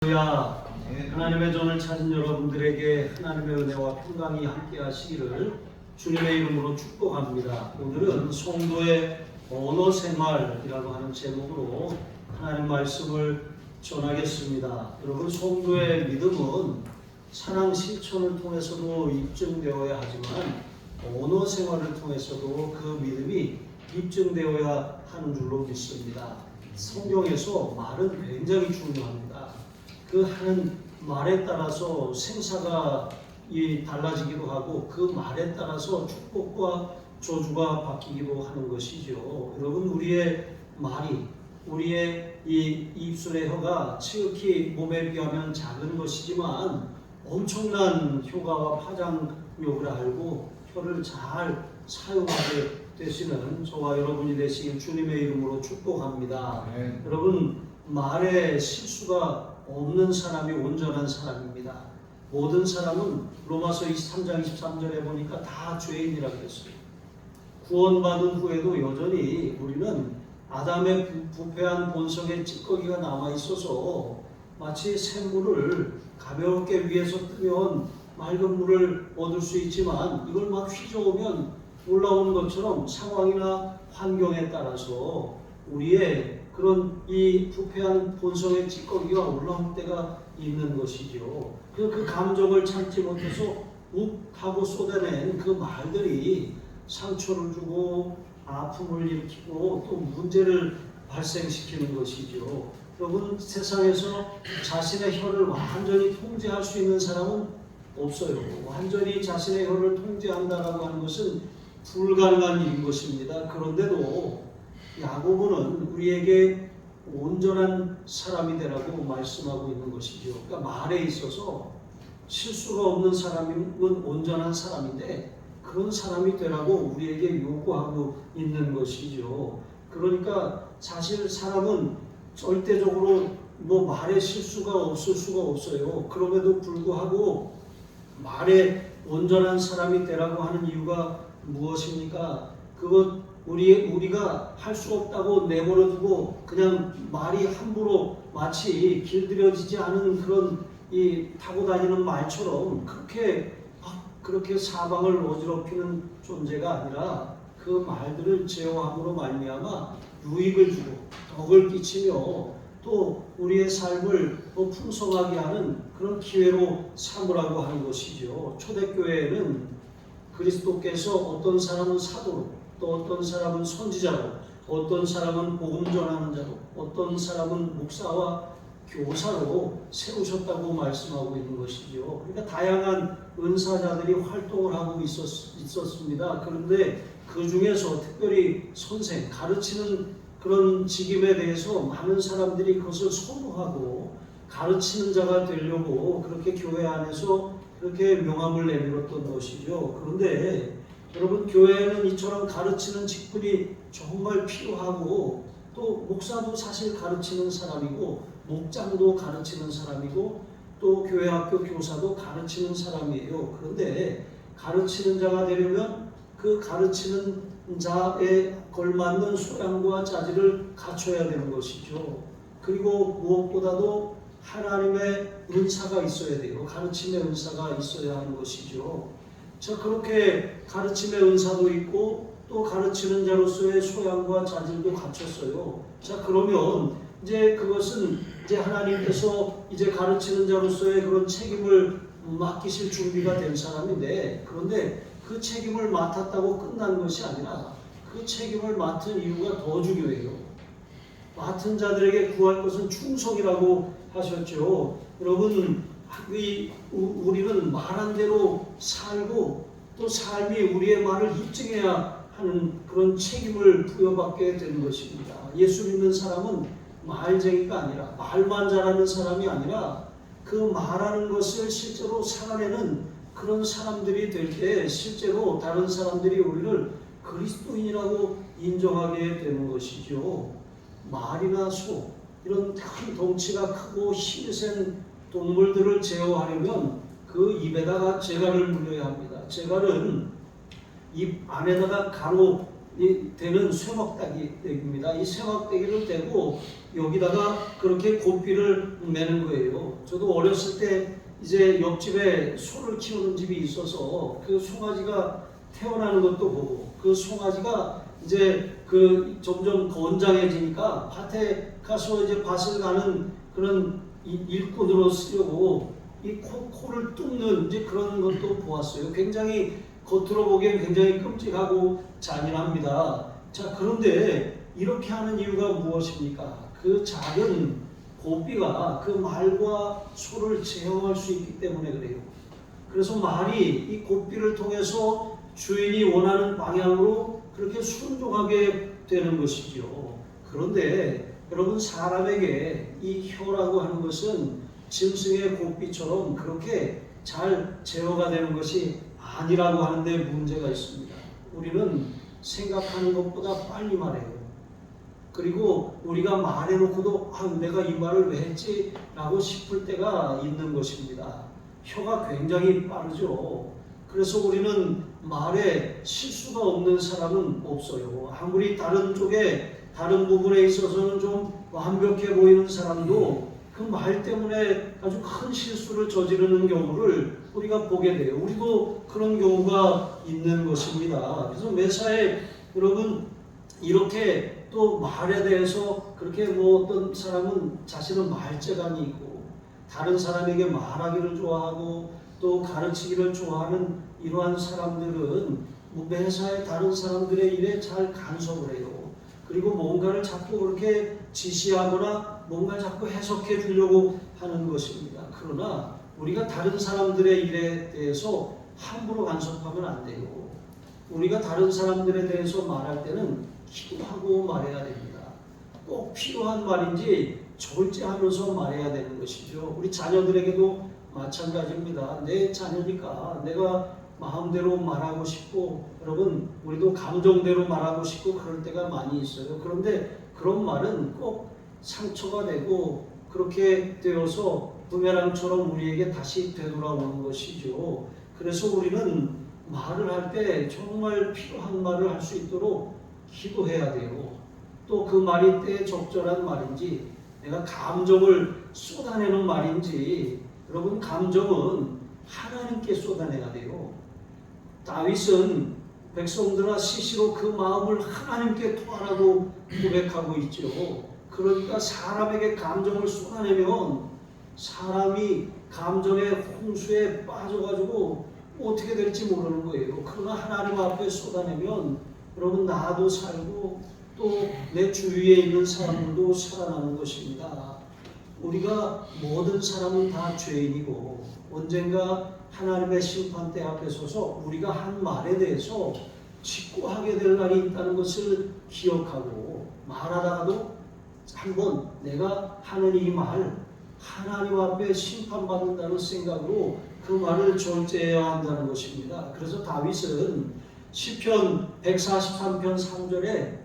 할렐루야. 하나님의 전을 찾은 여러분들에게 하나님의 은혜와 평강이 함께 하시기를 주님의 이름으로 축복합니다. 오늘은 성도의 언어 생활이라고 하는 제목으로 하나님 말씀을 전하겠습니다. 여러분, 성도의 믿음은 사랑 실천을 통해서도 입증되어야 하지만 언어 생활을 통해서도 그 믿음이 입증되어야 하는 줄로 믿습니다. 성경에서 말은 굉장히 중요합니다. 그 하는 말에 따라서 생사가 달라지기도 하고 그 말에 따라서 축복과 저주가 바뀌기도 하는 것이죠. 여러분, 우리의 말이, 우리의 이 입술의 혀가 지극히 몸에 비하면 작은 것이지만 엄청난 효과와 파장력을 알고 혀를 잘 사용하게 되시는 저와 여러분이 되시길 주님의 이름으로 축복합니다. 여러분, 말에 실수가 없는 사람이 온전한 사람입니다. 모든 사람은 로마서 23장 23절에 보니까 다 죄인이라고 했어요. 구원받은 후에도 여전히 우리는 아담의 부패한 본성의 찌꺼기가 남아있어서 마치 샘물을 가볍게 위에서 뜨면 맑은 물을 얻을 수 있지만 이걸 막 휘저으면 올라오는 것처럼 상황이나 환경에 따라서 우리의 그런 이 부패한 본성의 찌꺼기가 올라올 때가 있는 것이죠. 그 감정을 참지 못해서 욱 하고 쏟아낸 그 말들이 상처를 주고 아픔을 일으키고 또 문제를 발생시키는 것이죠. 여러분, 세상에서 자신의 혀를 완전히 통제할 수 있는 사람은 없어요. 완전히 자신의 혀를 통제한다라고 하는 것은 불가능한 일인 것입니다. 그런데도 야고보는 우리에게 온전한 사람이 되라고 말씀하고 있는 것이죠. 그러니까 말에 있어서 실수가 없는 사람은 온전한 사람인데 그런 사람이 되라고 우리에게 요구하고 있는 것이죠. 그러니까 사실 사람은 절대적으로 말에 실수가 없을 수가 없어요. 그럼에도 불구하고 말에 온전한 사람이 되라고 하는 이유가 무엇입니까? 그것 우리가 할 수 없다고 내버려두고 그냥 말이 함부로 마치 길들여지지 않은 그런 타고 다니는 말처럼 그렇게 사방을 어지럽히는 존재가 아니라 그 말들을 제어함으로 말미암아 유익을 주고 덕을 끼치며 또 우리의 삶을 더 풍성하게 하는 그런 기회로 삼으라고 하는 것이죠. 초대교회에는 그리스도께서 어떤 사람은 사도로, 또 어떤 사람은 선지자로, 어떤 사람은 복음 전하는 자로, 어떤 사람은 목사와 교사로 세우셨다고 말씀하고 있는 것이죠. 그러니까 다양한 은사자들이 활동을 하고 있었습니다. 그런데 그 중에서 특별히 선생, 가르치는 그런 직임에 대해서 많은 사람들이 그것을 선호하고 가르치는 자가 되려고 그렇게 교회 안에서 그렇게 명함을 내밀었던 것이죠. 그런데 여러분, 교회에는 이처럼 가르치는 직분이 정말 필요하고 또 목사도 사실 가르치는 사람이고 목장도 가르치는 사람이고 또 교회 학교 교사도 가르치는 사람이에요. 그런데 가르치는 자가 되려면 그 가르치는 자에 걸맞는 소양과 자질을 갖춰야 되는 것이죠. 그리고 무엇보다도 하나님의 은사가 있어야 돼요. 가르침의 은사가 있어야 하는 것이죠. 자, 그렇게 가르침의 은사도 있고 또 가르치는 자로서의 소양과 자질도 갖췄어요. 자, 그러면 이제 그것은 이제 하나님께서 이제 가르치는 자로서의 그런 책임을 맡기실 준비가 된 사람인데, 그런데 그 책임을 맡았다고 끝난 것이 아니라 그 책임을 맡은 이유가 더 중요해요. 맡은 자들에게 구할 것은 충성이라고 하셨죠. 여러분, 우리는 말한 대로 살고 또 삶이 우리의 말을 입증해야 하는 그런 책임을 부여받게 되는 것입니다. 예수 믿는 사람은 말쟁이가 아니라, 말만 잘하는 사람이 아니라 그 말하는 것을 실제로 살아내는 그런 사람들이 될 때 실제로 다른 사람들이 우리를 그리스도인이라고 인정하게 되는 것이죠. 말이나 소, 이런 큰 덩치가 크고 힘이 센 동물들을 제어하려면 그 입에다가 재갈을 물려야 합니다. 재갈은 입 안에다가 가로 되는 쇠막대기입니다. 이 쇠막대기를 대고 여기다가 그렇게 고삐를 매는 거예요. 저도 어렸을 때 이제 옆집에 소를 키우는 집이 있어서 그 송아지가 태어나는 것도 보고 그 송아지가 이제 그 점점 건장해지니까 밭에 가서 이제 밭을 가는 그런 일꾼으로 쓰려고 이 코를 뚫는 이제 그런 것도 보았어요. 굉장히 겉으로 보기엔 굉장히 끔찍하고 잔인합니다. 자, 그런데 이렇게 하는 이유가 무엇입니까? 그 작은 고삐가 그 말과 소를 제어할 수 있기 때문에 그래요. 그래서 말이 이 고삐를 통해서 주인이 원하는 방향으로 그렇게 순종하게 되는 것이죠. 그런데 여러분, 사람에게 이 혀라고 하는 것은 짐승의 고삐처럼 그렇게 잘 제어가 되는 것이 아니라고 하는데 문제가 있습니다. 우리는 생각하는 것보다 빨리 말해요. 그리고 우리가 말해놓고도 내가 이 말을 왜 했지? 라고 싶을 때가 있는 것입니다. 혀가 굉장히 빠르죠. 그래서 우리는 말에 실수가 없는 사람은 없어요. 아무리 다른 쪽에 다른 부분에 있어서는 좀 완벽해 보이는 사람도 그 말 때문에 아주 큰 실수를 저지르는 경우를 우리가 보게 돼요. 우리도 그런 경우가 있는 것입니다. 그래서 매사에 여러분 이렇게 또 말에 대해서 그렇게 어떤 사람은 자신은 말재간이 있고 다른 사람에게 말하기를 좋아하고 또 가르치기를 좋아하는 이러한 사람들은 매사에 다른 사람들의 일에 잘 간섭을 해요. 그리고 뭔가를 자꾸 그렇게 지시하거나 뭔가 자꾸 해석해 주려고 하는 것입니다. 그러나 우리가 다른 사람들의 일에 대해서 함부로 간섭하면 안 돼요. 우리가 다른 사람들에 대해서 말할 때는 기도하고 말해야 됩니다. 꼭 필요한 말인지 절제하면서 말해야 되는 것이죠. 우리 자녀들에게도 마찬가지입니다. 내 자녀니까 내가 마음대로 말하고 싶고, 여러분 우리도 감정대로 말하고 싶고 그럴 때가 많이 있어요. 그런데 그런 말은 꼭 상처가 되고 그렇게 되어서 부메랑처럼 우리에게 다시 되돌아오는 것이죠. 그래서 우리는 말을 할 때 정말 필요한 말을 할 수 있도록 기도해야 돼요. 또 그 말이 때에 적절한 말인지, 내가 감정을 쏟아내는 말인지, 여러분 감정은 하나님께 쏟아내야 돼요. 다윗은 백성들아 시시로 그 마음을 하나님께 토하라고 고백하고 있죠. 그러니까 사람에게 감정을 쏟아내면 사람이 감정의 홍수에 빠져가지고 어떻게 될지 모르는 거예요. 그러나 하나님 앞에 쏟아내면 여러분 나도 살고 또 내 주위에 있는 사람들도 살아나는 것입니다. 우리가 모든 사람은 다 죄인이고 언젠가 하나님의 심판대 앞에 서서 우리가 한 말에 대해서 직고하게 될 날이 있다는 것을 기억하고 말하다가도 한번 내가 하는 이 말 하나님 앞에 심판받는다는 생각으로 그 말을 절제해야 한다는 것입니다. 그래서 다윗은 시편 143편 3절에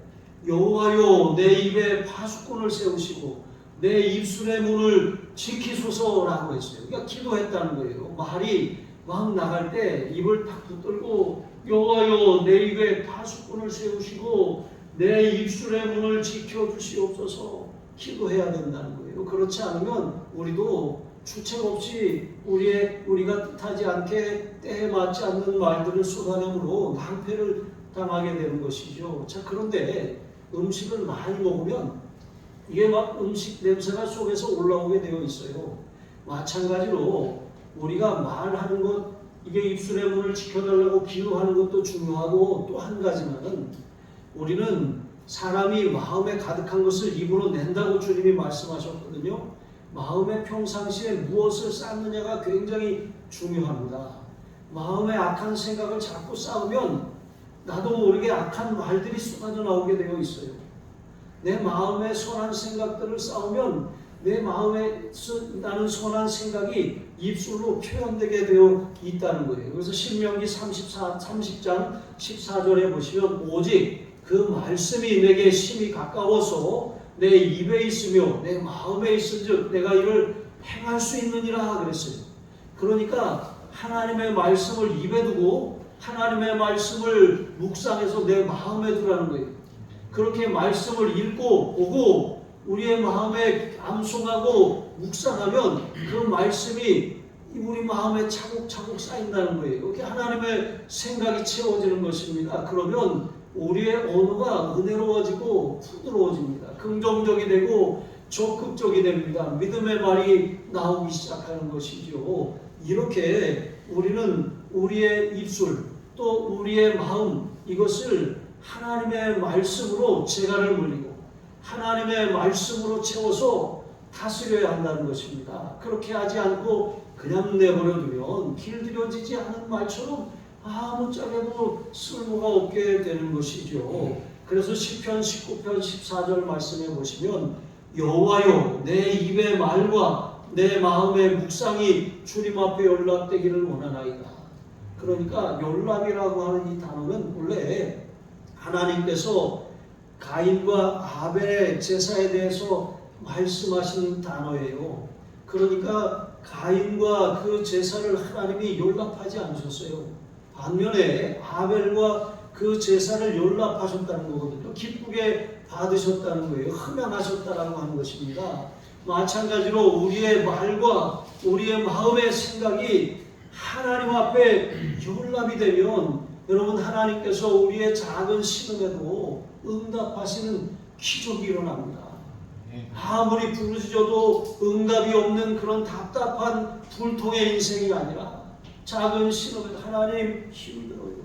여호와여 내 입에 파수꾼을 세우시고 내 입술의 문을 지키소서라고 했어요. 그러니까 기도했다는 거예요. 말이 막 나갈 때 입을 딱 붙들고 여호와여 내 입에 파수꾼을 세우시고 내 입술의 문을 지켜주시옵소서 기도해야 된다는 거예요. 그렇지 않으면 우리도 주책 없이 우리가 뜻하지 않게 때에 맞지 않는 말들을 쏟아내므로 낭패를 당하게 되는 것이죠. 자, 그런데 음식을 많이 먹으면 이게 막 음식 냄새가 속에서 올라오게 되어 있어요. 마찬가지로 우리가 말하는 것, 이게 입술의 문을 지켜달라고 기도하는 것도 중요하고 또 한 가지는 우리는 사람이 마음에 가득한 것을 입으로 낸다고 주님이 말씀하셨거든요. 마음에 평상시에 무엇을 쌓느냐가 굉장히 중요합니다. 마음에 악한 생각을 자꾸 쌓으면 나도 모르게 악한 말들이 쏟아져 나오게 되어 있어요. 내 마음에 선한 생각들을 쌓으면 내 마음에 나는 선한 생각이 입술로 표현되게 되어 있다는 거예요. 그래서 신명기 30장 14절에 보시면 오직 그 말씀이 내게 심히 가까워서 내 입에 있으며 내 마음에 있은즉 내가 이를 행할 수 있느니라 그랬어요. 그러니까 하나님의 말씀을 입에 두고 하나님의 말씀을 묵상해서 내 마음에 두라는 거예요. 그렇게 말씀을 읽고 보고 우리의 마음에 암송하고 묵상하면 그 말씀이 우리 마음에 차곡차곡 쌓인다는 거예요. 이게 하나님의 생각이 채워지는 것입니다. 그러면 우리의 언어가 은혜로워지고 부드러워집니다. 긍정적이 되고 적극적이 됩니다. 믿음의 말이 나오기 시작하는 것이죠. 이렇게 우리는 우리의 입술 또 우리의 마음 이것을 하나님의 말씀으로 재갈을 물리고 하나님의 말씀으로 채워서 다스려야 한다는 것입니다. 그렇게 하지 않고 그냥 내버려두면 길들여지지 않은 말처럼 아무짝에도 쓸모가 없게 되는 것이죠. 그래서 시편 19편 14절 말씀에 보시면 여호와여 내 입의 말과 내 마음의 묵상이 주님 앞에 연락되기를 원하나이다. 그러니까 연락이라고 하는 이 단어는 원래 하나님께서 가인과 아벨의 제사에 대해서 말씀하시는 단어예요. 그러니까 가인과 그 제사를 하나님이 연락하지 않으셨어요. 반면에 아벨과 그 제사를 연락하셨다는 거거든요. 기쁘게 받으셨다는 거예요. 흠양하셨다라고 하는 것입니다. 마찬가지로 우리의 말과 우리의 마음의 생각이 하나님 앞에 연락이 되면 여러분 하나님께서 우리의 작은 신음에도 응답하시는 기적이 일어납니다. 아무리 부르짖어도 응답이 없는 그런 답답한 불통의 인생이 아니라 작은 신음에도 하나님 힘들어요.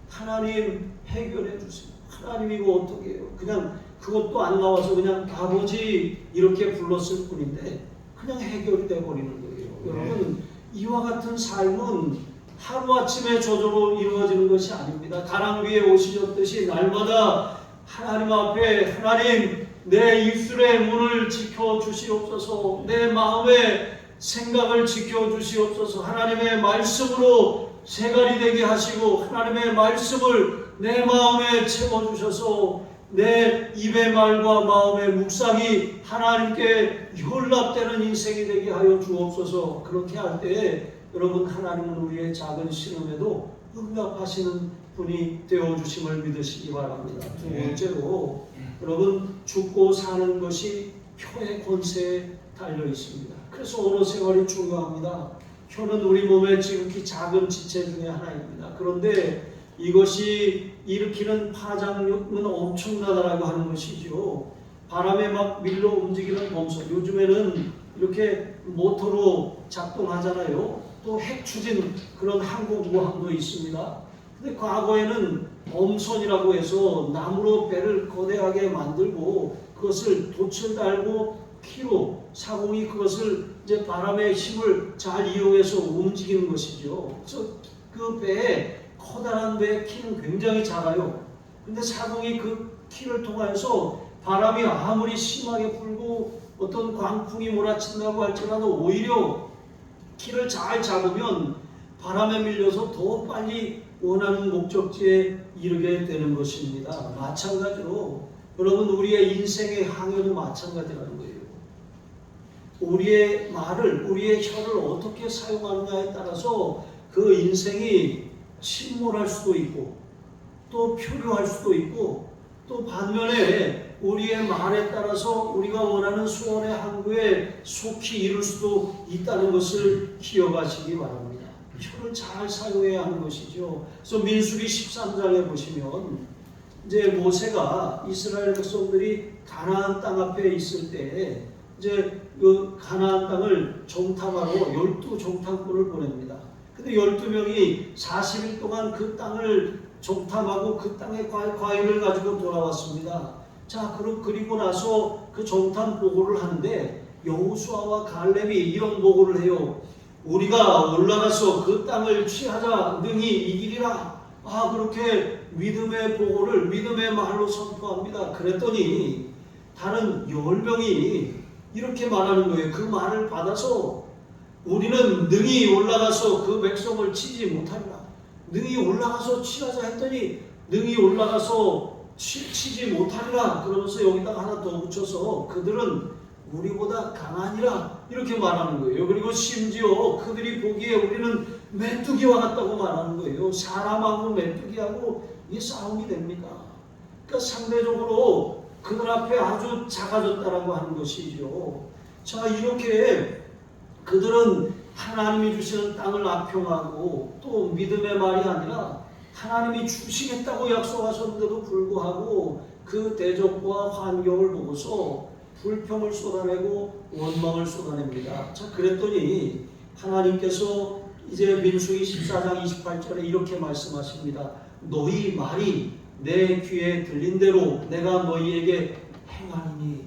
하나님 해결해 주세요. 하나님 이거 어떻게 해요? 그냥 그것도 안 나와서 그냥 아버지 이렇게 불렀을 뿐인데 그냥 해결이 돼버리는 거예요. 여러분 이와 같은 삶은 하루아침에 저절로 이루어지는 것이 아닙니다. 가랑 위에 옷이 젖듯이 날마다 하나님 앞에 하나님 내 입술의 문을 지켜주시옵소서, 내 마음의 생각을 지켜주시옵소서, 하나님의 말씀으로 생활이 되게 하시고 하나님의 말씀을 내 마음에 채워주셔서 내 입의 말과 마음의 묵상이 하나님께 연락되는 인생이 되게 하여 주옵소서. 그렇게 할 때에 여러분 하나님은 우리의 작은 신음에도 응답하시는 분이 되어주심을 믿으시기 바랍니다. 두 번째로 여러분 죽고 사는 것이 혀의 권세에 달려 있습니다. 그래서 언어 생활이 중요합니다. 혀는 우리 몸의 지극히 작은 지체 중에 하나입니다. 그런데 이것이 일으키는 파장력은 엄청나다라고 하는 것이죠. 바람에 막 밀려 움직이는 몸소 요즘에는 이렇게 모터로 작동하잖아요. 또 핵 추진 그런 항공모함도 있습니다. 근데 과거에는 엄선이라고 해서 나무로 배를 거대하게 만들고 그것을 돛을 달고 키로 사공이 그것을 이제 바람의 힘을 잘 이용해서 움직이는 것이죠. 그래서 그 배에 커다란 배의 키는 굉장히 작아요. 근데 사공이 그 키를 통해서 바람이 아무리 심하게 불고 어떤 광풍이 몰아친다고 할지라도 오히려 키를 잘 잡으면 바람에 밀려서 더 빨리 원하는 목적지에 이르게 되는 것입니다. 마찬가지로 여러분 우리의 인생의 항해도 마찬가지라는 거예요. 우리의 말을, 우리의 혀를 어떻게 사용하느냐에 따라서 그 인생이 침몰할 수도 있고 또 표류할 수도 있고 또 반면에 우리의 말에 따라서 우리가 원하는 소원의 항구에 속히 이룰 수도 있다는 것을 기억하시기 바랍니다. 혀를 잘 사용해야 하는 것이죠. 그래서 민수기 13장에 보시면 이제 모세가 이스라엘 백성들이 가나안 땅 앞에 있을 때 이제 그 가나안 땅을 정탐하러 12정탐꾼을 보냅니다. 근데 12명이 40일 동안 그 땅을 정탐하고 그 땅의 과일을 가지고 돌아왔습니다. 자, 그리고 나서 그 정탐 보고를 하는데 여호수아와 갈렙이 이런 보고를 해요. 우리가 올라가서 그 땅을 취하자 능히 이기리라. 그렇게 믿음의 보고를 믿음의 말로 선포합니다. 그랬더니 다른 10명이 이렇게 말하는 거예요. 그 말을 받아서 우리는 능히 올라가서 그 백성을 치지 못하리라. 능히 올라가서 취하자 했더니 능히 올라가서 치지 못하리라. 그러면서 여기다가 하나 더 붙여서 그들은 우리보다 강하니라 이렇게 말하는 거예요. 그리고 심지어 그들이 보기에 우리는 메뚜기와 같다고 말하는 거예요. 사람하고 메뚜기하고 이게 싸움이 됩니까? 그러니까 상대적으로 그들 앞에 아주 작아졌다라고 하는 것이죠. 자, 이렇게 그들은 하나님이 주시는 땅을 악평하고 또 믿음의 말이 아니라 하나님이 주시겠다고 약속하셨는데도 불구하고 그 대적과 환경을 보고서 불평을 쏟아내고 원망을 쏟아냅니다. 자, 그랬더니 하나님께서 이제 민수기 14장 28절에 이렇게 말씀하십니다. 너희 말이 내 귀에 들린 대로 내가 너희에게 행하리니.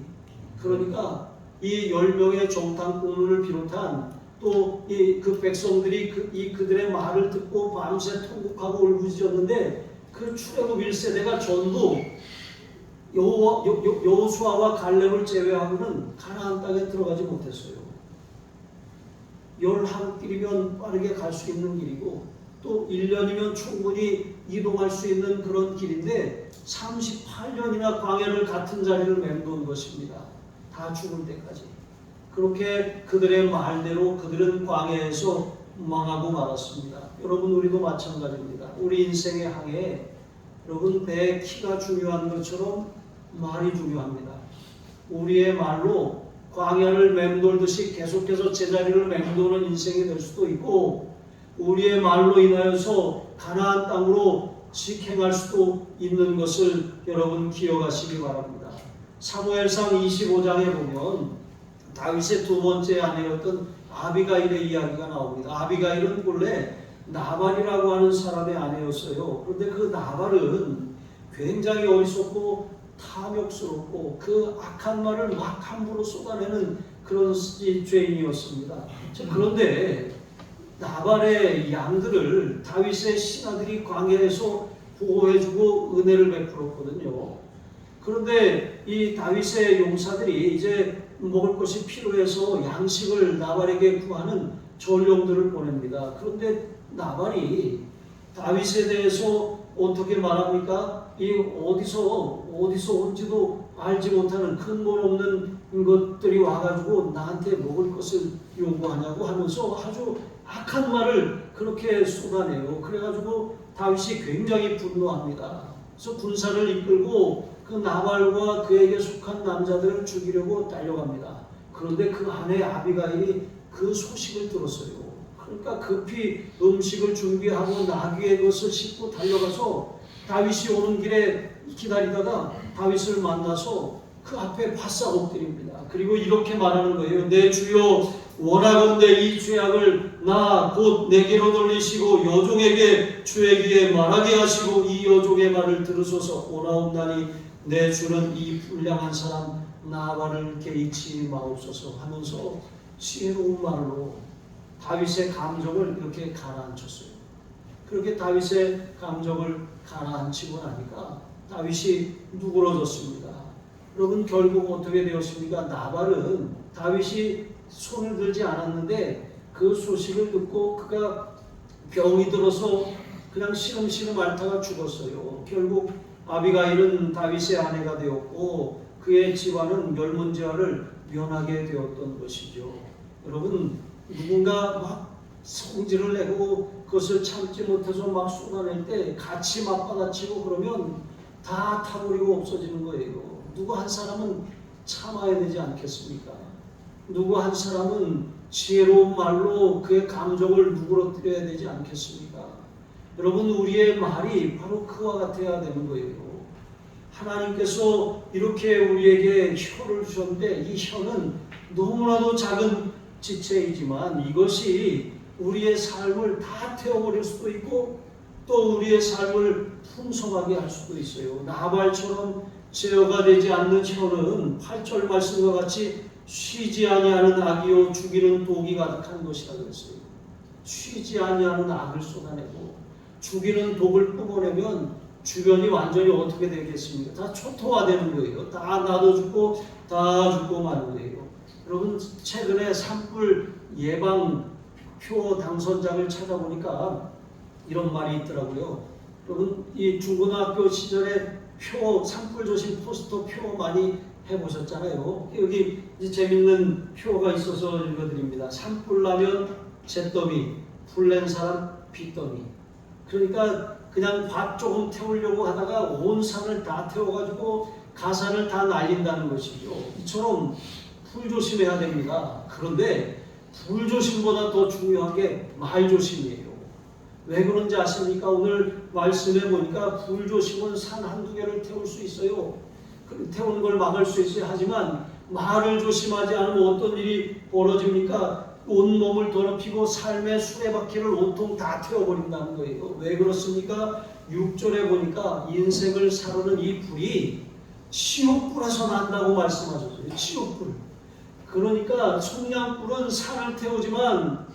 그러니까 이 10명의 정탐 공문을 비롯한 또 그 백성들이 그들의 말을 듣고 밤새 통곡하고 울부짖었는데 그 출애굽 1세대가 전부 여호수아와 갈렙을 제외하고는 가나안 땅에 들어가지 못했어요. 11길이면 빠르게 갈 수 있는 길이고 또 1년이면 충분히 이동할 수 있는 그런 길인데 38년이나 광야를 같은 자리를 맴돈 것입니다. 다 죽을 때까지. 그렇게 그들의 말대로 그들은 광야에서 망하고 말았습니다. 여러분, 우리도 마찬가지입니다. 우리 인생의 항해에 여러분, 내 키가 중요한 것처럼 말이 중요합니다. 우리의 말로 광야를 맴돌듯이 계속해서 제자리를 맴도는 인생이 될 수도 있고 우리의 말로 인하여서 가나안 땅으로 직행할 수도 있는 것을 여러분 기억하시기 바랍니다. 사무엘상 25장에 보면 다윗의 두 번째 아내였던 아비가일의 이야기가 나옵니다. 아비가일은 본래 나발이라고 하는 사람의 아내였어요. 그런데 그 나발은 굉장히 어리석고 탐욕스럽고 그 악한 말을 막 함부로 쏟아내는 그런 죄인이었습니다. 그런데 나발의 양들을 다윗의 신하들이 광야에서 보호해주고 은혜를 베풀었거든요. 그런데 이 다윗의 용사들이 이제 먹을 것이 필요해서 양식을 나발에게 구하는 전령들을 보냅니다. 그런데 나발이 다윗에 대해서 어떻게 말합니까? 이 어디서 온지도 알지 못하는 근본 없는 것들이 와가지고 나한테 먹을 것을 요구하냐고 하면서 아주 악한 말을 그렇게 쏟아내요. 그래가지고 다윗이 굉장히 분노합니다. 그래서 군사를 이끌고 그 나발과 그에게 속한 남자들을 죽이려고 달려갑니다. 그런데 그 아내 아비가일이 그 소식을 들었어요. 그러니까 급히 음식을 준비하고 나귀의 것을 싣고 달려가서 다윗이 오는 길에 기다리다가 다윗을 만나서 그 앞에 바싹 엎드립니다. 그리고 이렇게 말하는 거예요. 내 주여, 원하건대 이 죄악을 나 곧 내게로 돌리시고 여종에게 주의 귀에 말하게 하시고 이 여종의 말을 들으소서. 오나옵나니 내 주는 이 불량한 사람 나발을 개의치 마옵소서 하면서 지혜로운 말로 다윗의 감정을 이렇게 가라앉혔어요. 그렇게 다윗의 감정을 가라앉히고 나니까 다윗이 누그러졌습니다. 여러분, 결국 어떻게 되었습니까? 나발은 다윗이 손을 들지 않았는데 그 소식을 듣고 그가 병이 들어서 그냥 시름시름 앓다가 죽었어요. 결국 아비가일은 다윗의 아내가 되었고 그의 집안은 멸문제화를 면하게 되었던 것이죠. 여러분, 누군가 막 성질을 내고 그것을 참지 못해서 막 쏟아낼 때 같이 맞받아치고 그러면 다 타버리고 없어지는 거예요. 누구 한 사람은 참아야 되지 않겠습니까? 누구 한 사람은 지혜로운 말로 그의 감정을 누그러뜨려야 되지 않겠습니까? 여러분, 우리의 말이 바로 그와 같아야 되는 거예요. 하나님께서 이렇게 우리에게 혀를 주셨는데 이 혀는 너무나도 작은 지체이지만 이것이 우리의 삶을 다 태워버릴 수도 있고 또 우리의 삶을 풍성하게 할 수도 있어요. 나발처럼 제어가 되지 않는 혀는 8절 말씀과 같이 쉬지 아니하는 악이요 죽이는 독이 가득한 것이라 그랬어요. 쉬지 아니하는 악을 쏟아내고 죽이는 독을 뿜어내면 주변이 완전히 어떻게 되겠습니까? 다 초토화되는 거예요. 다 나도 죽고 다 죽고 마는 거예요. 여러분, 최근에 산불 예방 표 당선작을 찾아보니까 이런 말이 있더라고요. 여러분, 이 중고등학교 시절에 산불 조심 포스터 표 많이 해보셨잖아요. 여기 이제 재밌는 표가 있어서 읽어드립니다. 산불 나면 잿더미, 불 낸 사람 빚더미. 그러니까 그냥 밭 조금 태우려고 하다가 온 산을 다 태워가지고 가산을 다 날린다는 것이죠. 이처럼 불조심해야 됩니다. 그런데 불조심보다 더 중요한 게 말조심이에요. 왜 그런지 아십니까? 오늘 말씀해 보니까 불조심은 산 한두 개를 태울 수 있어요. 태우는 걸 막을 수 있어요. 하지만 말을 조심하지 않으면 어떤 일이 벌어집니까? 온몸을 더럽히고 삶의 수레바퀴를 온통 다 태워버린다는 거예요. 왜 그렇습니까? 6절에 보니까 인생을 사르는 이 불이 치욕불에서 난다고 말씀하셨어요. 치욕불. 그러니까 청량불은 산을 태우지만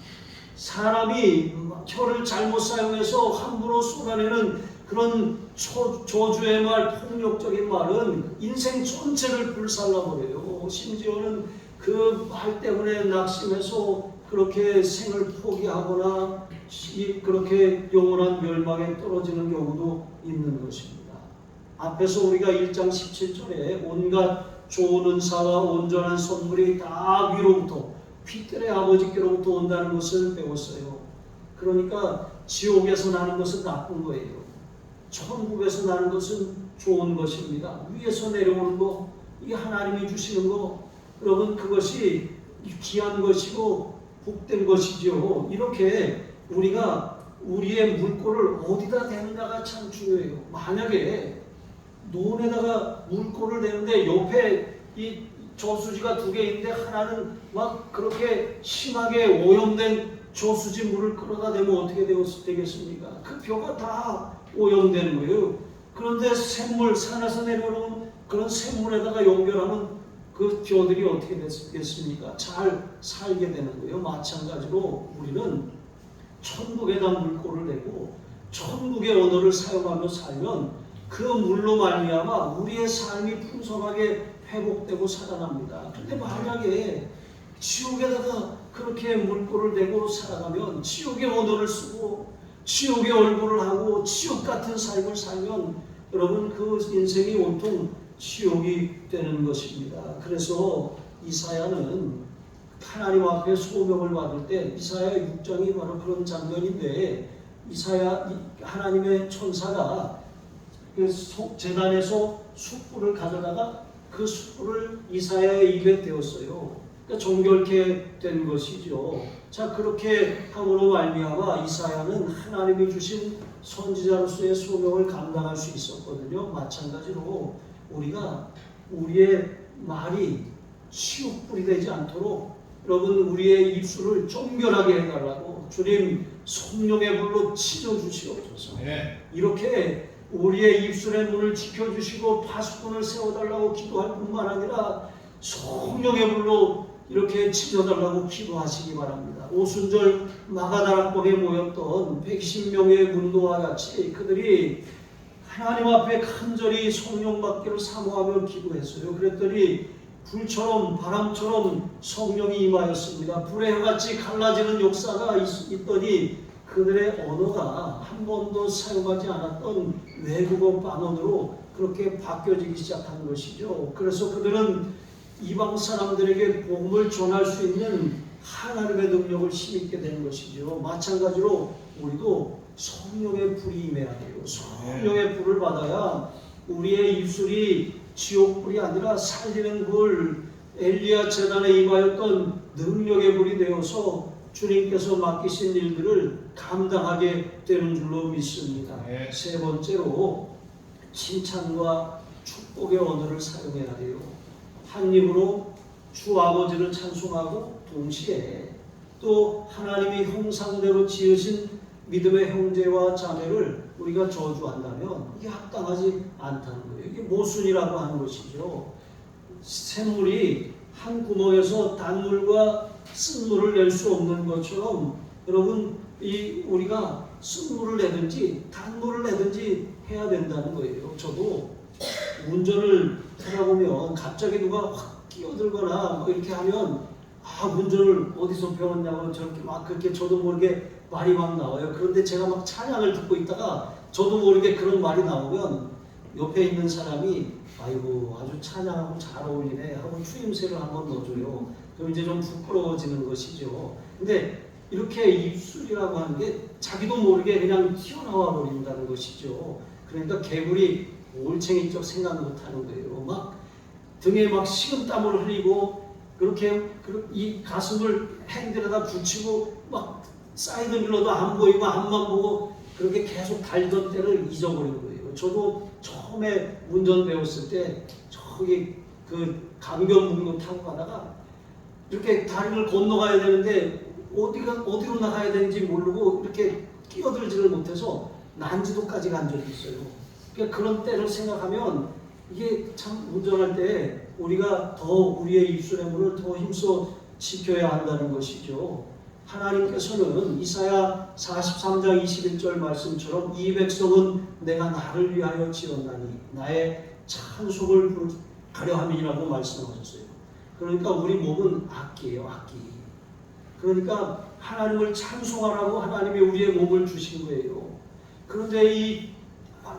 사람이 혀를 잘못 사용해서 함부로 쏟아내는 그런 저주의 말, 폭력적인 말은 인생 전체를 불살라버려요. 심지어는 그 말 때문에 낙심해서 그렇게 생을 포기하거나 그렇게 영원한 멸망에 떨어지는 경우도 있는 것입니다. 앞에서 우리가 1장 17절에 온갖 좋은 은사와 온전한 선물이 다 위로부터 빛들의 아버지께로부터 온다는 것을 배웠어요. 그러니까 지옥에서 나는 것은 나쁜 거예요. 천국에서 나는 것은 좋은 것입니다. 위에서 내려오는 거, 이게 하나님이 주시는 거, 여러분 그것이 귀한 것이고 복된 것이죠. 이렇게 우리가 우리의 물꼬를 어디다 대느냐가 참 중요해요. 만약에 논에다가 물꼬를 대는데 옆에 이 저수지가 두 개 있는데 하나는 막 그렇게 심하게 오염된 저수지 물을 끌어다 대면 어떻게 되겠습니까? 그 벼가 다 오염되는 거예요. 그런데 샘물, 산에서 내려오는 그런 샘물에다가 연결하면 그 벼들이 어떻게 됐습니까? 잘 살게 되는 거예요. 마찬가지로 우리는 천국에다 물꼬를 내고 천국의 언어를 사용하며 살면 그 물로 말미암아 우리의 삶이 풍성하게 회복되고 살아납니다. 그런데 만약에 지옥에다가 그렇게 물꼬를 내고 살아가면 지옥의 언어를 쓰고 지옥의 얼굴을 하고 지옥 같은 삶을 살면 여러분 그 인생이 온통 지옥이 되는 것입니다. 그래서 이사야는 하나님 앞에 소명을 받을 때 이사야 6장이 바로 그런 장면인데 이사야 하나님의 천사가 그 제단에서 숯불을 가져다가 그 숯불을 이사야의 입에 대었어요. 그러니까 정결케 된 것이죠. 자 그렇게 함으로 말미암아 이사야는 하나님이 주신 선지자로서의 소명을 감당할 수 있었거든요. 마찬가지로 우리가 우리의 말이 치욕불이 되지 않도록 여러분 우리의 입술을 정결하게 해달라고 주님 성령의 불로 찢어주시옵소서. 이렇게 우리의 입술의 문을 지켜주시고 파수꾼을 세워달라고 기도할 뿐만 아니라 성령의 불로 이렇게 찢어달라고 기도하시기 바랍니다. 오순절 마가다락방에 모였던 110명의 문도와 같이 그들이 하나님 앞에 간절히 성령 받기를 사모하며 기도했어요. 그랬더니 불처럼 바람처럼 성령이 임하였습니다. 불의 혀같이 갈라지는 역사가 있더니 그들의 언어가 한 번도 사용하지 않았던 외국어 방언으로 그렇게 바뀌어지기 시작한 것이죠. 그래서 그들은 이방 사람들에게 복음을 전할 수 있는 하나님의 능력을 힘입게 되는 것이죠. 마찬가지로 우리도 성령의 불이 임해야 돼요. 성령의 불을 받아야 우리의 입술이 지옥불이 아니라 살리는 불, 엘리야 제단에 임하였던 능력의 불이 되어서 주님께서 맡기신 일들을 감당하게 되는 줄로 믿습니다. 세 번째로 칭찬과 축복의 언어를 사용해야 돼요. 한 입으로 주 아버지를 찬송하고 동시에 또 하나님이 형상대로 지으신 믿음의 형제와 자매를 우리가 저주한다면 이게 합당하지 않다는 거예요. 이게 모순이라고 하는 것이죠. 샘물이 한 구멍에서 단물과 쓴물을 낼 수 없는 것처럼 여러분 우리가 쓴물을 내든지 단물을 내든지 해야 된다는 거예요. 저도 운전을 하다 보면 갑자기 누가 확 끼어들거나 뭐 이렇게 하면 운전을 어디서 배웠냐고 저렇게 막 그렇게 저도 모르게 말이 막 나와요. 그런데 제가 막 찬양을 듣고 있다가 저도 모르게 그런 말이 나오면 옆에 있는 사람이 아이고 아주 찬양하고 잘 어울리네 하고 추임새를 한번 넣어줘요. 그럼 이제 좀 부끄러워지는 것이죠. 근데 이렇게 입술이라고 하는 게 자기도 모르게 그냥 튀어나와 버린다는 것이죠. 그러니까 개구리 올챙이적 생각 못하는 거예요. 막 등에 막 식은땀을 흘리고 그렇게 이 가슴을 핸들에다 붙이고 막 사이드 밀러도 안 보이고 앞만 보고 그렇게 계속 달던 때를 잊어버린 거예요. 저도 처음에 운전 배웠을 때 저기 그 강변북로 타고 가다가 이렇게 다리를 건너가야 되는데 어디로 나가야 되는지 모르고 이렇게 끼어들지를 못해서 난지도까지 간 적이 있어요. 그러니까 그런 때를 생각하면 이게 참 운전할 때 우리가 더 우리의 입술의 문을 더 힘써 지켜야 한다는 것이죠. 하나님께서는 이사야 43장 21절 말씀처럼 이 백성은 내가 나를 위하여 지었나니 나의 찬송을 하려 함이라고 말씀하셨어요. 그러니까 우리 몸은 악기예요, 악기. 그러니까 하나님을 찬송하라고 하나님이 우리의 몸을 주신 거예요. 그런데 이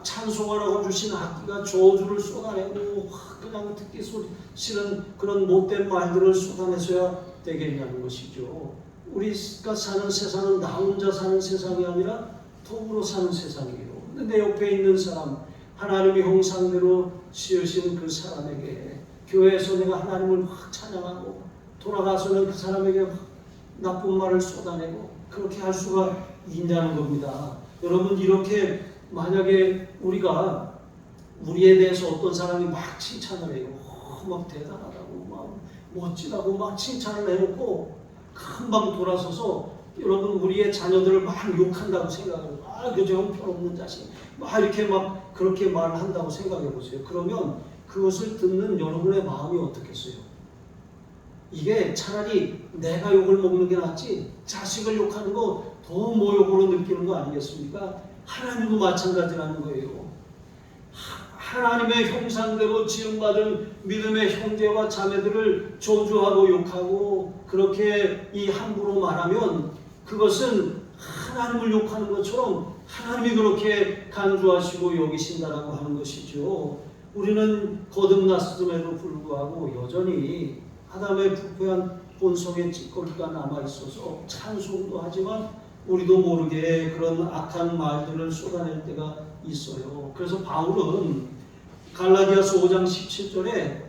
찬송하라고 주신 악기가 저주를 쏟아내고 그냥 듣기 싫은 그런 못된 말들을 쏟아내서야 되겠냐는 것이죠. 우리가 사는 세상은 나 혼자 사는 세상이 아니라 더불어 사는 세상이에요. 근데 내 옆에 있는 사람, 하나님의 형상대로 지으신 그 사람에게 교회에서 내가 하나님을 확 찬양하고 돌아가서는 그 사람에게 확 나쁜 말을 쏟아내고 그렇게 할 수가 있냐는 겁니다. 여러분, 이렇게 만약에 우리가 우리에 대해서 어떤 사람이 막 칭찬을 해요. 막 대단하다고 막 멋지다고 막 칭찬을 해놓고 금방 돌아서서 여러분 우리의 자녀들을 막 욕한다고 생각해요. 그저 형편없는 자식 막 이렇게 막 그렇게 말을 한다고 생각해 보세요. 그러면 그것을 듣는 여러분의 마음이 어떻겠어요? 이게 차라리 내가 욕을 먹는 게 낫지 자식을 욕하는 거 더 모욕으로 느끼는 거 아니겠습니까? 하나님도 마찬가지라는 거예요. 하나님의 형상대로 지음받은 믿음의 형제와 자매들을 저주하고 욕하고 그렇게 이 함부로 말하면 그것은 하나님을 욕하는 것처럼 하나님이 그렇게 간주하시고 여기신다라고 하는 것이죠. 우리는 거듭났음에도 불구하고 여전히 아담의 부패한 본성의 찌꺼기가 남아있어서 찬송도 하지만 우리도 모르게 그런 악한 말들을 쏟아낼 때가 있어요. 그래서 바울은 갈라디아서 5장 17절에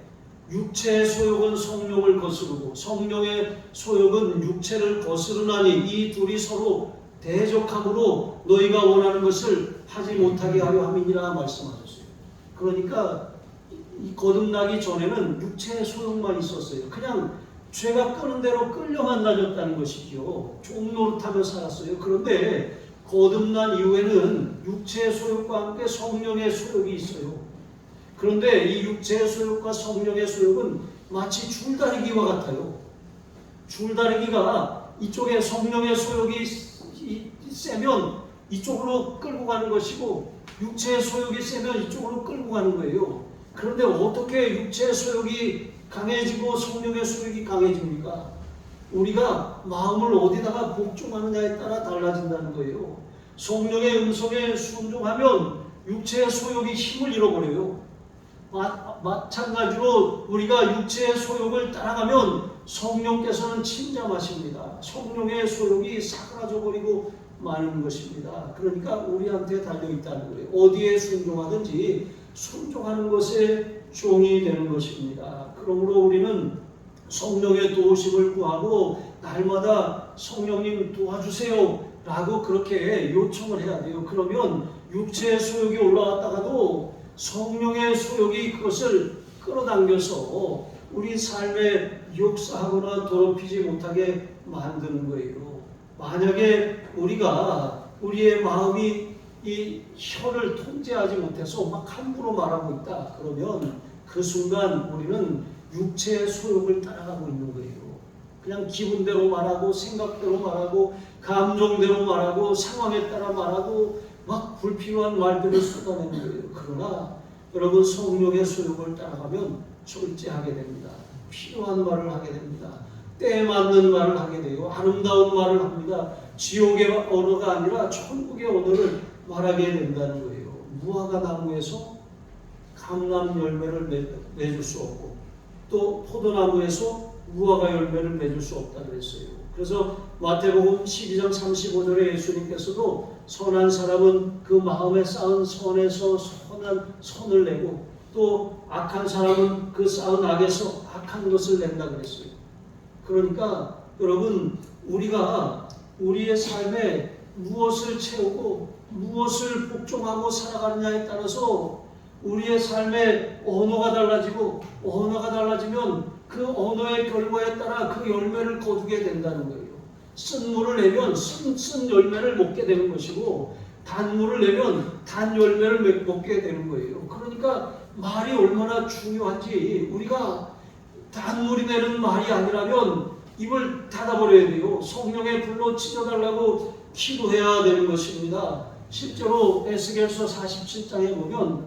육체의 소욕은 성령을 거스르고 성령의 소욕은 육체를 거스르나니 이 둘이 서로 대적함으로 너희가 원하는 것을 하지 못하게 하려 함이니라 말씀하셨어요. 그러니까 이 거듭나기 전에는 육체의 소욕만 있었어요. 그냥 죄가 끄는 대로 끌려만 다녔다는 것이죠. 종노릇하며 살았어요. 그런데 거듭난 이후에는 육체의 소욕과 함께 성령의 소욕이 있어요. 그런데 이 육체의 소욕과 성령의 소욕은 마치 줄다리기와 같아요. 줄다리기가 이쪽에 성령의 소욕이 세면 이쪽으로 끌고 가는 것이고 육체의 소욕이 세면 이쪽으로 끌고 가는 거예요. 그런데 어떻게 육체의 소욕이 강해지고 성령의 소욕이 강해집니까? 우리가 마음을 어디다가 복종하느냐에 따라 달라진다는 거예요. 성령의 음성에 순종하면 육체의 소욕이 힘을 잃어버려요. 마찬가지로 우리가 육체의 소욕을 따라가면 성령께서는 침잠하십니다. 성령의 소욕이 사그라져버리고 마는 것입니다. 그러니까 우리한테 달려있다는 거예요. 어디에 순종하든지 순종하는 것에 종이 되는 것입니다. 그러므로 우리는 성령의 도우심을 구하고 날마다 성령님 도와주세요 라고 그렇게 요청을 해야 돼요. 그러면 육체의 소욕이 올라왔다가도 성령의 소욕이 그것을 끌어당겨서 우리 삶에 역사하거나 더럽히지 못하게 만드는 거예요. 만약에 우리가 우리의 마음이 이 혀를 통제하지 못해서 막 함부로 말하고 있다 그러면 그 순간 우리는 육체의 소욕을 따라가고 있는 거예요. 그냥 기분대로 말하고 생각대로 말하고 감정대로 말하고 상황에 따라 말하고 막 불필요한 말들을 쏟아내는 거예요. 그러나 여러분 성령의 소욕을 따라가면 절제하게 됩니다. 필요한 말을 하게 됩니다. 때에 맞는 말을 하게 돼요. 아름다운 말을 합니다. 지옥의 언어가 아니라 천국의 언어를 말하게 된다는 거예요. 무화과 나무에서 감람 열매를 맺을 수 없고 또 포도나무에서 무화과 열매를 맺을 수 없다 그랬어요. 그래서 마태복음 12장 35절에 예수님께서도 선한 사람은 그 마음에 쌓은 선에서 선한 선을 내고 또 악한 사람은 그 쌓은 악에서 악한 것을 낸다 그랬어요. 그러니까 여러분, 우리가 우리의 삶에 무엇을 채우고 무엇을 복종하고 살아가느냐에 따라서 우리의 삶의 언어가 달라지고, 언어가 달라지면 그 언어의 결과에 따라 그 열매를 거두게 된다는 거예요. 쓴 물을 내면 쓴 열매를 먹게 되는 것이고, 단물을 내면 단 열매를 먹게 되는 거예요. 그러니까 말이 얼마나 중요한지, 우리가 단물이 내는 말이 아니라면 입을 닫아버려야 돼요. 성령의 불로 찢어달라고 기도해야 되는 것입니다. 실제로 에스겔서 47장에 보면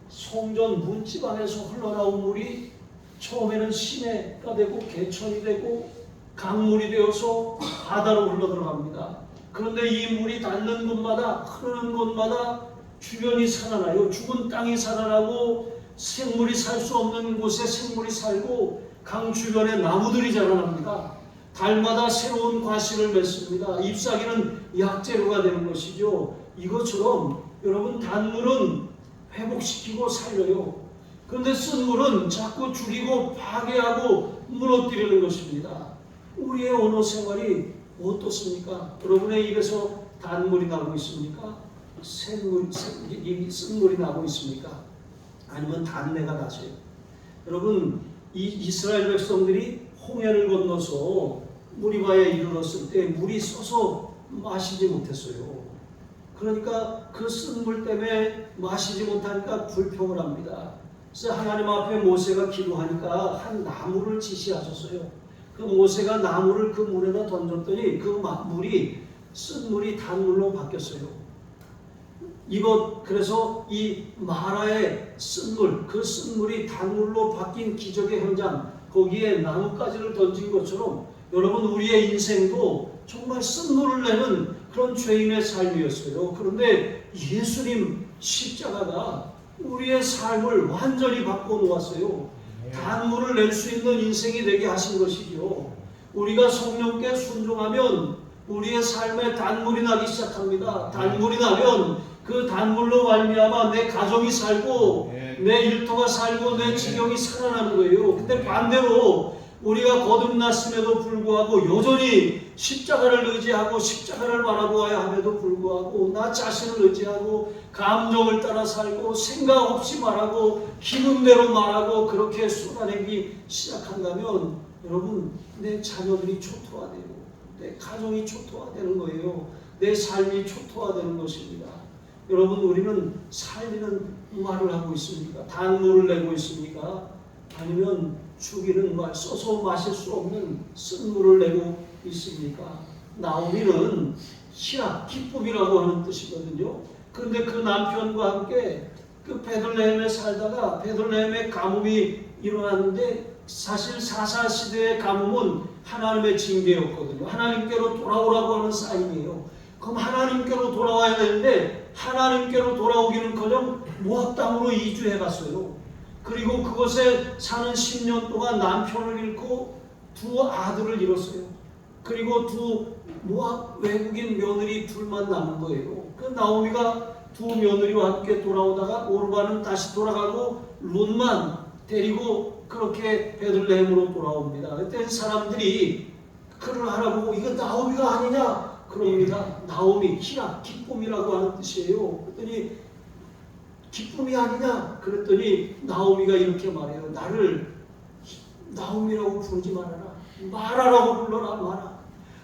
성전 문지방에서 흘러나온 물이 처음에는 시내가 되고 개천이 되고 강물이 되어서 바다로 흘러들어갑니다. 그런데 이 물이 닿는 곳마다, 흐르는 곳마다 주변이 살아나요. 죽은 땅이 살아나고 생물이 살 수 없는 곳에 생물이 살고 강 주변에 나무들이 자라납니다. 달마다 새로운 과실을 맺습니다. 잎사귀는 약재료가 되는 것이죠. 이것처럼 여러분, 단물은 회복시키고 살려요. 그런데 쓴 물은 자꾸 죽이고 파괴하고 무너뜨리는 것입니다. 우리의 언어 생활이 어떻습니까? 여러분의 입에서 단물이 나오고 있습니까? 쓴 물이 나오고 있습니까? 아니면 단내가 나세요? 여러분, 이 이스라엘 백성들이 홍해를 건너서 무리바에 이르렀을 때 물이 써서 마시지 못했어요. 그러니까 그 쓴 물 때문에 마시지 못하니까 불평을 합니다. 그래서 하나님 앞에 모세가 기도하니까 한 나무를 지시하셨어요. 그 모세가 나무를 그 물에다 던졌더니 그 물이, 쓴 물이 단물로 바뀌었어요. 그래서 이 마라의 쓴물, 그 쓴물이 단물로 바뀐 기적의 현장, 거기에 나뭇가지를 던진 것처럼 여러분, 우리의 인생도 정말 쓴물을 내는 그런 죄인의 삶이었어요. 그런데 예수님 십자가가 우리의 삶을 완전히 바꿔놓았어요. 단물을 낼 수 있는 인생이 되게 하신 것이죠. 우리가 성령께 순종하면 우리의 삶에 단물이 나기 시작합니다. 단물이 나면 그 단물로 말미암아 내 가정이 살고 내 일터가 살고 내 지경이 살아나는 거예요. 근데 반대로 우리가 거듭났음에도 불구하고 여전히 십자가를 의지하고 십자가를 바라보아야 함에도 불구하고 나 자신을 의지하고 감정을 따라 살고 생각 없이 말하고 기분 대로 말하고 그렇게 쏟아내기 시작한다면 여러분, 내 자녀들이 초토화되고 내 가정이 초토화되는 거예요. 내 삶이 초토화되는 것입니다. 여러분, 우리는 살리는 말을 하고 있습니까? 단물을 내고 있습니까? 아니면 죽이는 말, 써서 마실 수 없는 쓴 물을 내고 있습니까? 나오미는 희락, 기쁨이라고 하는 뜻이거든요. 그런데 그 남편과 함께 그 베들레헴에 살다가 베들레헴에 가뭄이 일어났는데, 사실 사사 시대의 가뭄은 하나님의 징계였거든요. 하나님께로 돌아오라고 하는 사인이에요. 그럼 하나님께로 돌아와야 되는데 하나님께로 돌아오기는커녕 모압 땅으로 이주해 갔어요. 그리고 그곳에 사는 10년 동안 남편을 잃고 두 아들을 잃었어요. 그리고 두 모압 외국인 며느리 둘만 남은 거예요. 그 나오미가 두 며느리와 함께 돌아오다가 오르바는 다시 돌아가고 롯만 데리고 그렇게 베들레헴으로 돌아옵니다. 그때 사람들이 그를 알아보고 이거 나오미가 아니냐 그럽니다. 나오미, 희락, 기쁨이라고 하는 뜻이에요. 그랬더니 기쁨이 아니냐 그랬더니 나오미가 이렇게 말해요. 나를 나오미라고 부르지 말아라. 마라라고 불러라. 마라.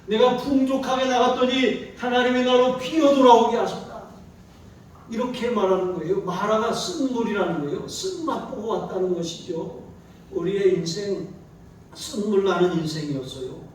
내가 풍족하게 나갔더니 하나님이 나로 피어 돌아오게 하셨다. 이렇게 말하는 거예요. 마라가 쓴물이라는 거예요. 쓴맛 보고 왔다는 것이죠. 우리의 인생 쓴물 나는 인생이었어요.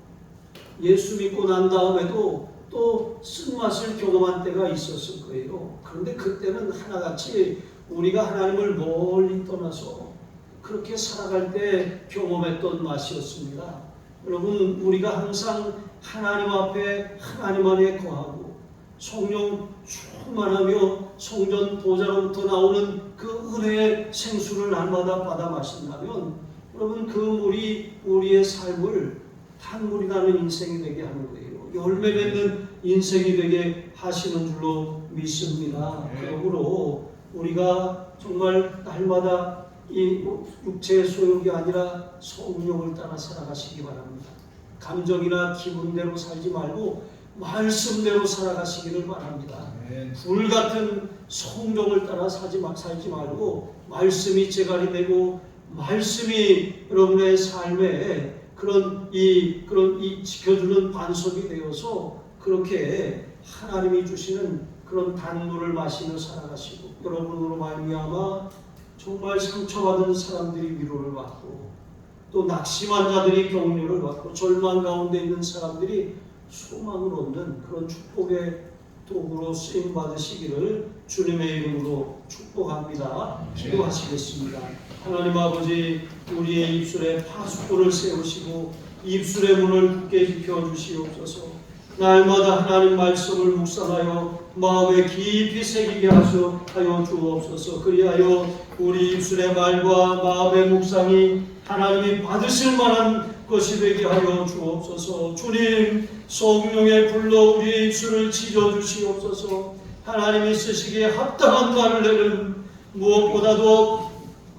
예수 믿고 난 다음에도 또 쓴맛을 경험한 때가 있었을 거예요. 그런데 그때는 하나같이 우리가 하나님을 멀리 떠나서 그렇게 살아갈 때 경험했던 맛이었습니다. 여러분, 우리가 항상 하나님 앞에 하나님 안에 거하고 성령 충만하며 성전 보좌로부터 나오는 그 은혜의 생수를 날마다 받아 마신다면 여러분, 그 물이 우리의 삶을 단물이 나는 인생이 되게 하는 거예요. 열매 맺는 인생이 되게 하시는 줄로 믿습니다. 그러므로 우리가 정말 날마다 이 육체의 소욕이 아니라 성령을 따라 살아가시기 바랍니다. 감정이나 기분대로 살지 말고 말씀대로 살아가시기를 바랍니다. 불같은 성령을 따라 살지 말고 말씀이 제갈이 되고 말씀이 여러분의 삶에 그런 이 지켜주는 반석이 되어서 그렇게 하나님이 주시는 그런 단물을 마시며 살아가시고 여러분으로 말미암아 정말 상처받은 사람들이 위로를 받고 또 낙심한 자들이 격려를 받고 절망 가운데 있는 사람들이 소망을 얻는 그런 축복의 도구로 쓰임 받으시기를 주님의 이름으로 축복합니다. 기도하시겠습니다. 하나님 아버지, 우리의 입술에 파수꾼을 세우시고 입술의 문을 굳게 지켜주시옵소서. 날마다 하나님 말씀을 묵상하여 마음에 깊이 새기게 하여 주옵소서. 그리하여 우리 입술의 말과 마음의 묵상이 하나님이 받으실 만한 것이 되게 하여 주옵소서. 주님, 성령의 불로 우리의 입술을 찢어 주시옵소서. 하나님이 쓰시기에 합당한 말을 내는 무엇보다도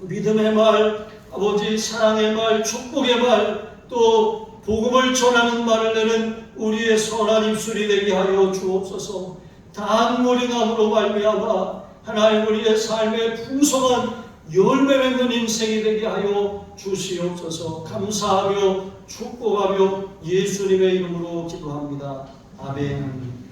믿음의 말, 아버지 사랑의 말, 축복의 말, 또 복음을 전하는 말을 내는 우리의 선한 입술이 되게 하여 주옵소서. 단물이 남으로 말미암아 하나님 우리의 삶에 풍성한 열매 맺는 인생이 되게 하여 주시옵소서. 감사하며 축복하며 예수님의 이름으로 기도합니다. 아멘.